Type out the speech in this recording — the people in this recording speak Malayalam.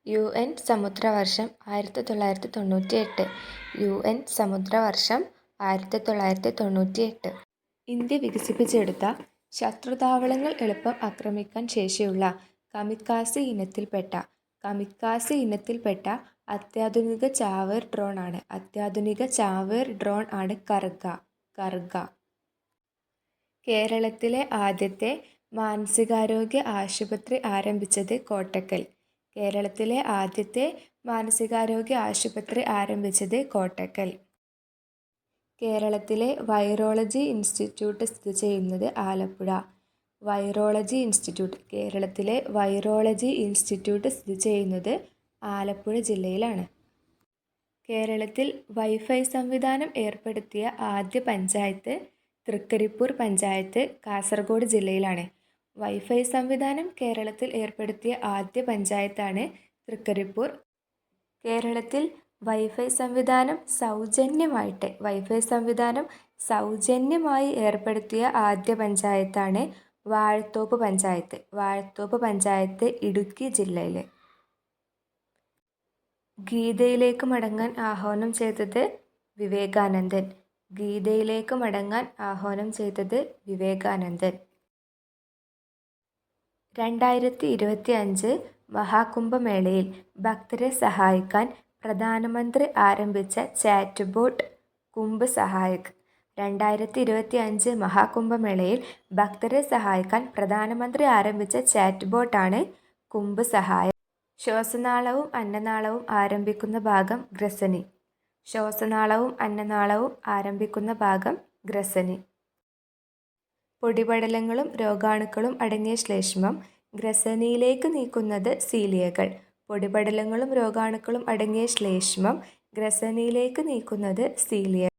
UN സമുദ്രവർഷം 1998. UN സമുദ്രവർഷം 1998. ഇന്ത്യ വികസിപ്പിച്ചെടുത്ത ശത്രുതാവളങ്ങൾ എളുപ്പം ആക്രമിക്കാൻ ശേഷിയുള്ള കമിക്കാസെ ഇനത്തിൽപ്പെട്ട അത്യാധുനിക ചാവേർ ഡ്രോൺ ആണ് കർഗ. കേരളത്തിലെ ആദ്യത്തെ മാനസികാരോഗ്യ ആശുപത്രി ആരംഭിച്ചത് കോട്ടക്കൽ. കേരളത്തിലെ വൈറോളജി ഇൻസ്റ്റിറ്റ്യൂട്ട് സ്ഥിതി ചെയ്യുന്നത് ആലപ്പുഴ. കേരളത്തിലെ വൈറോളജി ഇൻസ്റ്റിറ്റ്യൂട്ട് സ്ഥിതി ചെയ്യുന്നത് ആലപ്പുഴ ജില്ലയിലാണ്. കേരളത്തിൽ വൈഫൈ സംവിധാനം ഏർപ്പെടുത്തിയ ആദ്യ പഞ്ചായത്ത് തൃക്കരിപ്പൂർ പഞ്ചായത്ത്, കാസർഗോഡ് ജില്ലയിലാണ്. വൈഫൈ സംവിധാനം കേരളത്തിൽ ഏർപ്പെടുത്തിയ ആദ്യ പഞ്ചായത്താണ് തൃക്കരിപ്പൂർ. കേരളത്തിൽ വൈഫൈ സംവിധാനം സൗജന്യമായി ഏർപ്പെടുത്തിയ ആദ്യ പഞ്ചായത്താണ് വാഴത്തോപ്പ് പഞ്ചായത്ത്, ഇടുക്കി ജില്ലയിൽ. ഗീതയിലേക്ക് മടങ്ങാൻ ആഹ്വാനം ചെയ്തത് വിവേകാനന്ദൻ. 2025 മഹാകുംഭമേളയിൽ ഭക്തരെ സഹായിക്കാൻ പ്രധാനമന്ത്രി ആരംഭിച്ച ചാറ്റ് ബോട്ട് കുംഭ് സഹായക്. 2025 മഹാകുംഭമേളയിൽ ഭക്തരെ സഹായിക്കാൻ പ്രധാനമന്ത്രി ആരംഭിച്ച ചാറ്റ് ബോട്ടാണ് കുംഭ് സഹായക്. ശ്വാസനാളവും അന്നനാളവും ആരംഭിക്കുന്ന ഭാഗം ഗ്രസനി. പൊടിപടലങ്ങളും രോഗാണുക്കളും അടങ്ങിയ ശ്ലേഷ്മം ഗ്രസനിയിലേക്ക് നീക്കുന്നത് സീലിയകൾ.